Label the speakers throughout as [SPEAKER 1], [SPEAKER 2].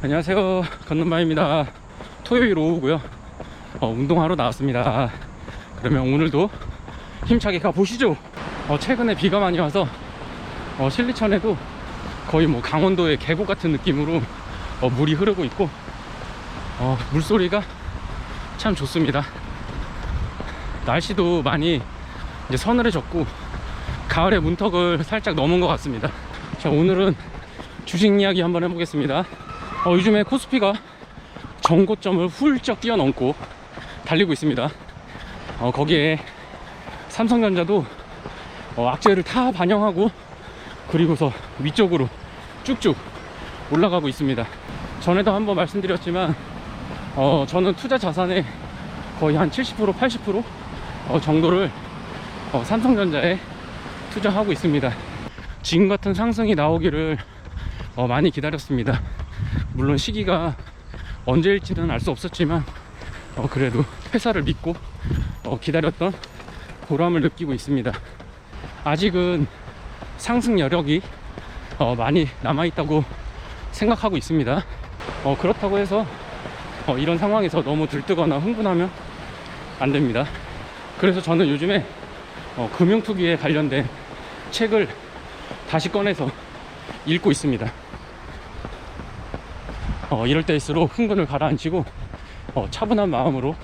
[SPEAKER 1] 안녕하세요, 건넌마입니다. 토요일 오후고요. 운동하러 나왔습니다. 그러면 오늘도 힘차게 가보시죠. 최근에 비가 많이 와서 신리천에도 거의 뭐 강원도의 계곡 같은 느낌으로 물이 흐르고 있고 물소리가 참 좋습니다. 날씨도 많이 이제 서늘해졌고 가을의 문턱을 살짝 넘은 것 같습니다. 자, 오늘은 주식 이야기 한번 해보겠습니다. 요즘에 코스피가 정고점을 훌쩍 뛰어넘고 달리고 있습니다. 거기에 삼성전자도 악재를 다 반영하고 그리고서 위쪽으로 쭉쭉 올라가고 있습니다. 전에도 한번 말씀드렸지만 저는 투자 자산의 거의 한 70% 80% 정도를 삼성전자에 투자하고 있습니다. 지금 같은 상승이 나오기를 많이 기다렸습니다. 물론 시기가 언제일지는 알 수 없었지만 그래도 회사를 믿고 기다렸던 보람을 느끼고 있습니다. 아직은 상승 여력이 많이 남아있다고 생각하고 있습니다. 그렇다고 해서 이런 상황에서 너무 들뜨거나 흥분하면 안 됩니다. 그래서 저는 요즘에 금융투기에 관련된 책을 다시 꺼내서 읽고 있습니다. 이럴 때일수록 흥분을 가라앉히고 차분한 마음으로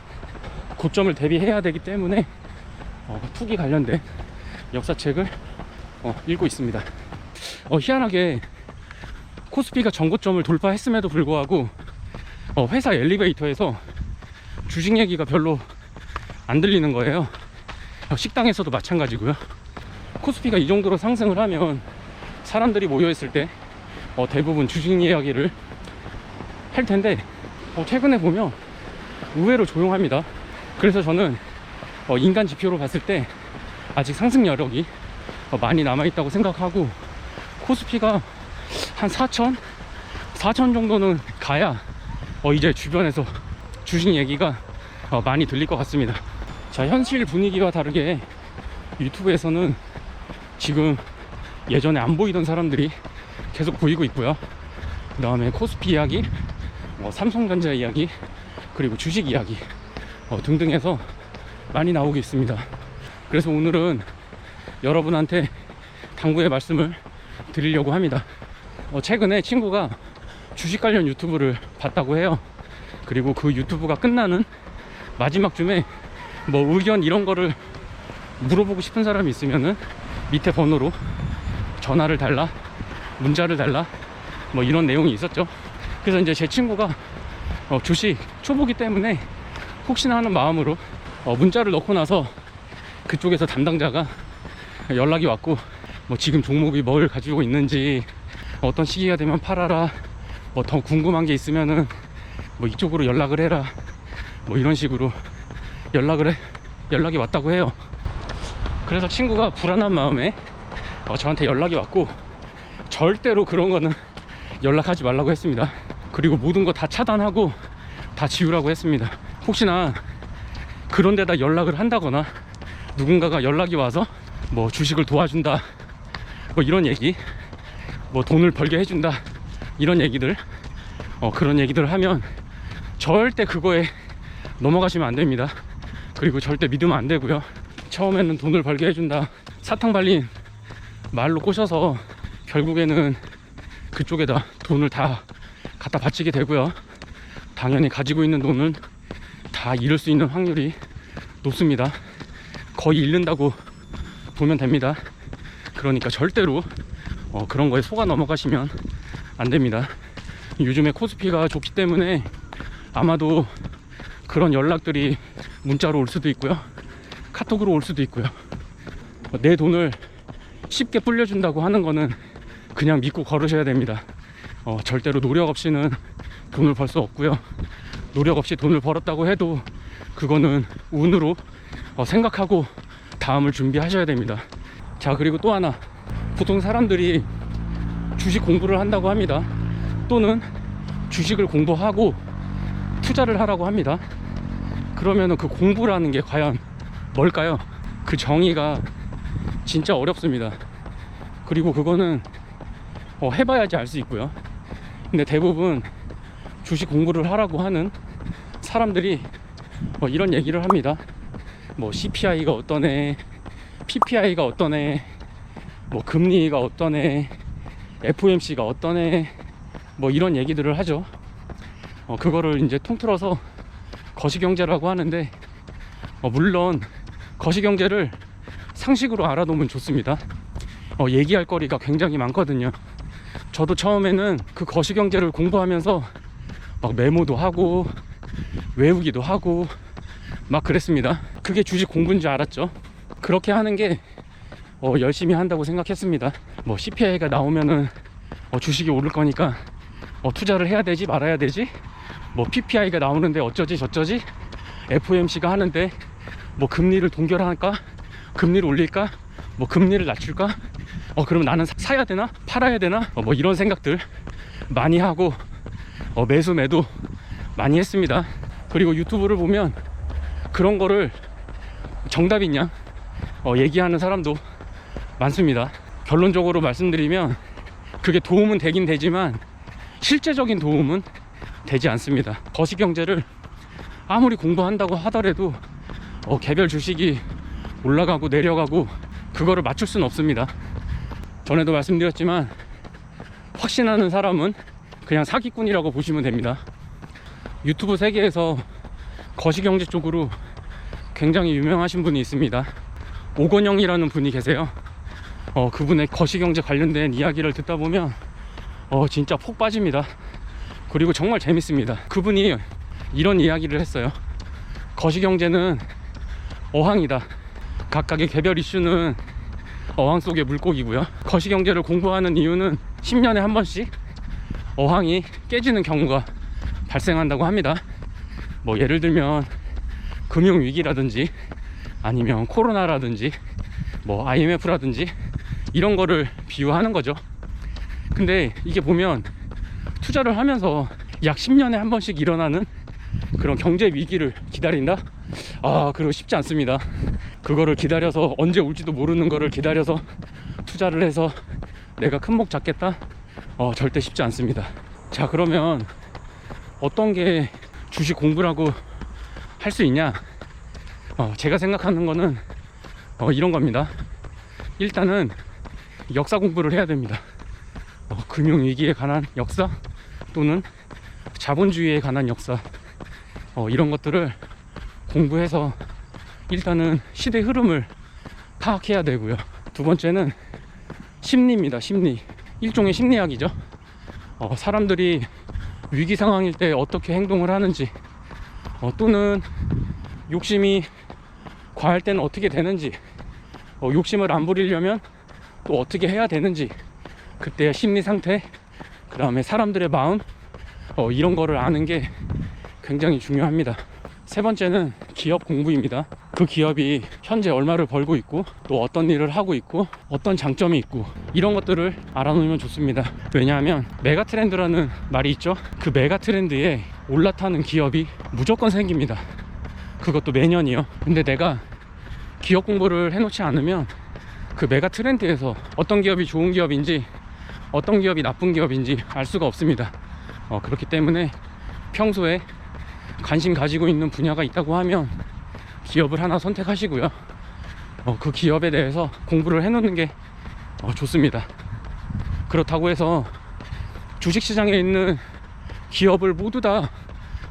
[SPEAKER 1] 고점을 대비해야 되기 때문에 투기 관련된 역사책을 읽고 있습니다. 희한하게 코스피가 전고점을 돌파했음에도 불구하고 회사 엘리베이터에서 주식 얘기가 별로 안 들리는 거예요. 식당에서도 마찬가지고요. 코스피가 이 정도로 상승을 하면 사람들이 모여있을 때 대부분 주식 이야기를 할 텐데 최근에 보면 의외로 조용합니다. 그래서 저는 인간 지표로 봤을 때 아직 상승 여력이 많이 남아있다고 생각하고 코스피가 한 4천 정도는 가야 이제 주변에서 주식 얘기가 많이 들릴 것 같습니다. 자, 현실 분위기와 다르게 유튜브에서는 지금 예전에 안 보이던 사람들이 계속 보이고 있고요. 그 다음에 코스피 이야기, 삼성전자 이야기, 그리고 주식 이야기 등등 해서 많이 나오고 있습니다. 그래서 오늘은 여러분한테 당부의 말씀을 드리려고 합니다. 최근에 친구가 주식 관련 유튜브를 봤다고 해요. 그리고 그 유튜브가 끝나는 마지막쯤에 뭐 의견 이런 거를 물어보고 싶은 사람이 있으면은 밑에 번호로 전화를 달라, 문자를 달라, 뭐 이런 내용이 있었죠. 그래서 이제 제 친구가 주식 초보기 때문에 혹시나 하는 마음으로 문자를 넣고 나서 그쪽에서 담당자가 연락이 왔고 뭐 지금 종목이 뭘 가지고 있는지, 어떤 시기가 되면 팔아라, 뭐 더 궁금한 게 있으면은 뭐 이쪽으로 연락을 해라, 뭐 이런 식으로 연락이 왔다고 해요. 그래서 친구가 불안한 마음에 저한테 연락이 왔고 절대로 그런 거는 연락하지 말라고 했습니다. 그리고 모든 거 다 차단하고 다 지우라고 했습니다. 혹시나 그런 데다 연락을 한다거나 누군가가 연락이 와서 뭐 주식을 도와준다, 뭐 이런 얘기, 뭐 돈을 벌게 해준다, 이런 얘기들 그런 얘기들을 하면 절대 그거에 넘어가시면 안 됩니다. 그리고 절대 믿으면 안 되고요. 처음에는 돈을 벌게 해준다, 사탕 발린 말로 꼬셔서 결국에는 그쪽에다 돈을 다 갖다 바치게 되고요. 당연히 가지고 있는 돈은 다 잃을 수 있는 확률이 높습니다. 거의 잃는다고 보면 됩니다. 그러니까 절대로 그런 거에 속아 넘어가시면 안 됩니다. 요즘에 코스피가 좋기 때문에 아마도 그런 연락들이 문자로 올 수도 있고요, 카톡으로 올 수도 있고요. 내 돈을 쉽게 불려준다고 하는 거는 그냥 믿고 걸으셔야 됩니다. 절대로 노력 없이는 돈을 벌 수 없고요. 노력 없이 돈을 벌었다고 해도 그거는 운으로 생각하고 다음을 준비하셔야 됩니다. 자, 그리고 또 하나, 보통 사람들이 주식 공부를 한다고 합니다. 또는 주식을 공부하고 투자를 하라고 합니다. 그러면은 그 공부라는 게 과연 뭘까요? 그 정의가 진짜 어렵습니다. 그리고 그거는 해봐야지 알 수 있고요. 근데 대부분 주식 공부를 하라고 하는 사람들이 이런 얘기를 합니다. 뭐 CPI가 어떠네, PPI가 어떠네, 뭐 금리가 어떠네, FOMC가 어떠네, 뭐 이런 얘기들을 하죠. 그거를 이제 통틀어서 거시경제라고 하는데, 물론 거시경제를 상식으로 알아두면 좋습니다. 얘기할 거리가 굉장히 많거든요. 저도 처음에는 그 거시경제를 공부하면서 막 메모도 하고 외우기도 하고 막 그랬습니다. 그게 주식 공부인 줄 알았죠. 그렇게 하는 게 열심히 한다고 생각했습니다. 뭐 CPI가 나오면은 주식이 오를 거니까 투자를 해야 되지 말아야 되지, 뭐 PPI가 나오는데 어쩌지 저쩌지, FOMC가 하는데 뭐 금리를 동결할까, 금리를 올릴까, 뭐 금리를 낮출까, 그럼 나는 사야 되나 팔아야 되나, 뭐 이런 생각들 많이 하고 매수 매도 많이 했습니다. 그리고 유튜브를 보면 그런 거를 정답이냐 얘기하는 사람도 많습니다. 결론적으로 말씀드리면 그게 도움은 되긴 되지만 실제적인 도움은 되지 않습니다. 거시경제를 아무리 공부한다고 하더라도 개별 주식이 올라가고 내려가고 그거를 맞출 수는 없습니다. 전에도 말씀드렸지만 확신하는 사람은 그냥 사기꾼이라고 보시면 됩니다. 유튜브 세계에서 거시경제 쪽으로 굉장히 유명하신 분이 있습니다. 오건영이라는 분이 계세요. 그분의 거시경제 관련된 이야기를 듣다 보면 진짜 폭 빠집니다. 그리고 정말 재밌습니다. 그분이 이런 이야기를 했어요. 거시경제는 어항이다. 각각의 개별 이슈는 어항 속의 물고기고요. 거시경제를 공부하는 이유는 10년에 한 번씩 어항이 깨지는 경우가 발생한다고 합니다. 뭐 예를 들면 금융위기라든지 아니면 코로나라든지 뭐 IMF라든지 이런 거를 비유하는 거죠. 근데 이게 보면 투자를 하면서 약 10년에 한 번씩 일어나는 그런 경제 위기를 기다린다? 그거 쉽지 않습니다. 그거를 기다려서 언제 올지도 모르는 거를 기다려서 투자를 해서 내가 큰 목 잡겠다? 절대 쉽지 않습니다. 자, 그러면 어떤 게 주식 공부라고 할 수 있냐? 제가 생각하는 거는 이런 겁니다. 일단은 역사 공부를 해야 됩니다. 금융위기에 관한 역사 또는 자본주의에 관한 역사, 이런 것들을 공부해서 일단은 시대 흐름을 파악해야 되고요. 두 번째는 심리입니다. 심리. 일종의 심리학이죠. 사람들이 위기 상황일 때 어떻게 행동을 하는지, 또는 욕심이 과할 때는 어떻게 되는지, 욕심을 안 부리려면 또 어떻게 해야 되는지, 그때의 심리 상태, 그 다음에 사람들의 마음, 이런 거를 아는 게 굉장히 중요합니다. 세 번째는 기업 공부입니다. 그 기업이 현재 얼마를 벌고 있고 또 어떤 일을 하고 있고 어떤 장점이 있고 이런 것들을 알아놓으면 좋습니다. 왜냐하면 메가트렌드라는 말이 있죠. 그 메가트렌드에 올라타는 기업이 무조건 생깁니다. 그것도 매년이요. 근데 내가 기업 공부를 해놓지 않으면 그 메가트렌드에서 어떤 기업이 좋은 기업인지 어떤 기업이 나쁜 기업인지 알 수가 없습니다. 그렇기 때문에 평소에 관심 가지고 있는 분야가 있다고 하면 기업을 하나 선택하시고요. 그 기업에 대해서 공부를 해놓는 게 좋습니다. 그렇다고 해서 주식시장에 있는 기업을 모두 다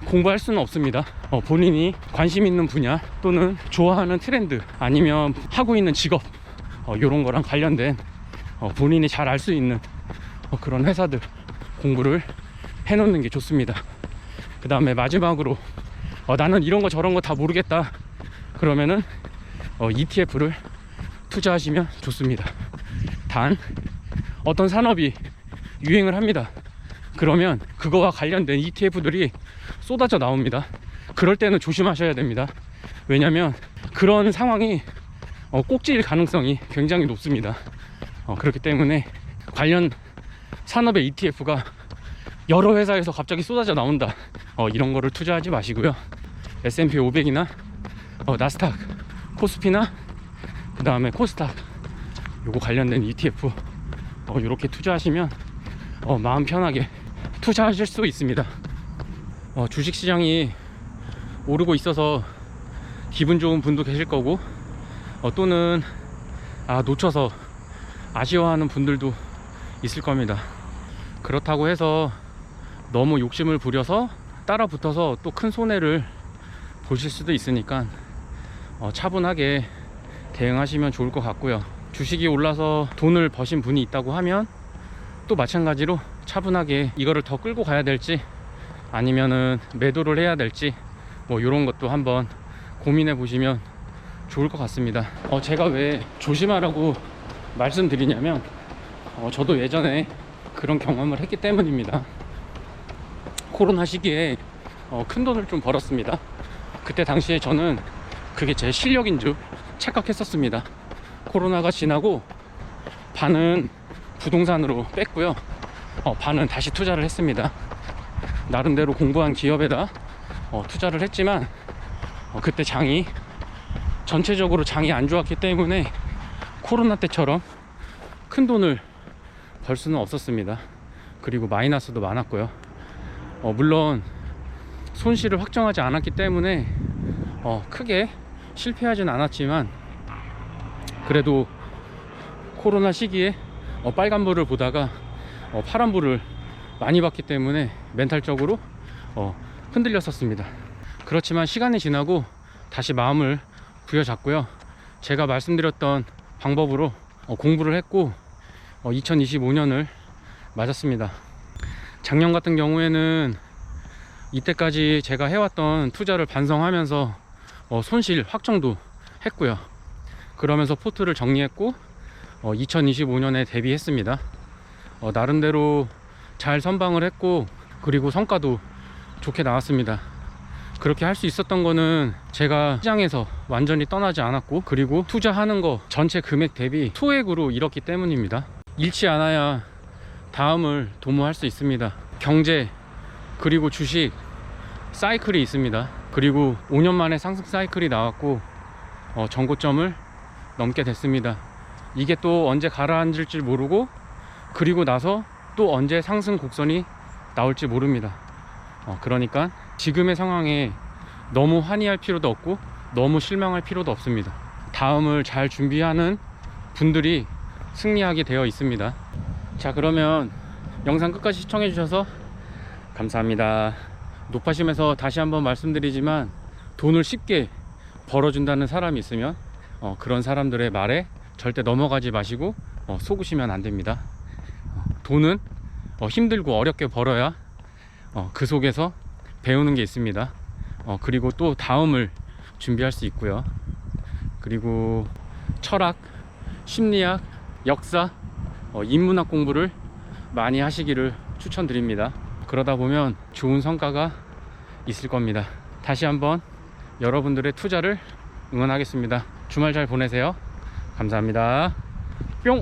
[SPEAKER 1] 공부할 수는 없습니다. 본인이 관심 있는 분야 또는 좋아하는 트렌드 아니면 하고 있는 직업, 이런 거랑 관련된 본인이 잘 알 수 있는 그런 회사들 공부를 해놓는 게 좋습니다. 그 다음에 마지막으로 나는 이런 거 저런 거 다 모르겠다 그러면은 ETF를 투자하시면 좋습니다. 단 어떤 산업이 유행을 합니다. 그러면 그거와 관련된 ETF들이 쏟아져 나옵니다. 그럴 때는 조심하셔야 됩니다. 왜냐면 그런 상황이 꼭지일 가능성이 굉장히 높습니다. 그렇기 때문에 관련 산업의 ETF가 여러 회사에서 갑자기 쏟아져 나온다, 이런 거를 투자하지 마시고요. S&P 500이나 나스닥, 코스피나 그 다음에 코스닥 요거 관련된 ETF 이렇게 투자하시면 마음 편하게 투자하실 수 있습니다. 주식시장이 오르고 있어서 기분 좋은 분도 계실 거고, 또는 놓쳐서 아쉬워하는 분들도 있을 겁니다. 그렇다고 해서 너무 욕심을 부려서 따라 붙어서 또 큰 손해를 보실 수도 있으니까 차분하게 대응하시면 좋을 것 같고요. 주식이 올라서 돈을 버신 분이 있다고 하면 또 마찬가지로 차분하게 이거를 더 끌고 가야 될지 아니면은 매도를 해야 될지 이런 것도 한번 고민해 보시면 좋을 것 같습니다. 제가 왜 조심하라고 말씀드리냐면 저도 예전에 그런 경험을 했기 때문입니다. 코로나 시기에 큰 돈을 좀 벌었습니다. 그때 당시에 저는 그게 제 실력인 줄 착각했었습니다. 코로나가 지나고 반은 부동산으로 뺐고요, 반은 다시 투자를 했습니다. 나름대로 공부한 기업에다 투자를 했지만 그때 전체적으로 장이 안 좋았기 때문에 코로나 때처럼 큰 돈을 벌 수는 없었습니다. 그리고 마이너스도 많았고요. 물론 손실을 확정하지 않았기 때문에 크게 실패하진 않았지만, 그래도 코로나 시기에 빨간불을 보다가 파란불을 많이 봤기 때문에 멘탈적으로 흔들렸었습니다. 그렇지만 시간이 지나고 다시 마음을 부여잡고요, 제가 말씀드렸던 방법으로 공부를 했고 2025년을 맞았습니다. 작년 같은 경우에는 이때까지 제가 해왔던 투자를 반성하면서 손실 확정도 했고요. 그러면서 포트를 정리했고 2025년에 대비했습니다. 나름대로 잘 선방을 했고, 그리고 성과도 좋게 나왔습니다. 그렇게 할 수 있었던 거는 제가 시장에서 완전히 떠나지 않았고, 그리고 투자하는 거 전체 금액 대비 소액으로 잃었기 때문입니다. 잃지 않아야 다음을 도모할 수 있습니다. 경제 그리고 주식 사이클이 있습니다. 그리고 5년 만에 상승 사이클이 나왔고 전고점을 넘게 됐습니다. 이게 또 언제 가라앉을지 모르고, 그리고 나서 또 언제 상승 곡선이 나올지 모릅니다. 그러니까 지금의 상황에 너무 환희할 필요도 없고 너무 실망할 필요도 없습니다. 다음을 잘 준비하는 분들이 승리하게 되어 있습니다. 자, 그러면 영상 끝까지 시청해 주셔서 감사합니다. 높아심에서 다시 한번 말씀드리지만, 돈을 쉽게 벌어준다는 사람이 있으면 그런 사람들의 말에 절대 넘어가지 마시고 속으시면 안 됩니다. 돈은 힘들고 어렵게 벌어야 그 속에서 배우는 게 있습니다. 그리고 또 다음을 준비할 수 있고요. 그리고 철학, 심리학, 역사, 인문학 공부를 많이 하시기를 추천드립니다. 그러다 보면 좋은 성과가 있을 겁니다. 다시 한번 여러분들의 투자를 응원하겠습니다. 주말 잘 보내세요. 감사합니다. 뿅!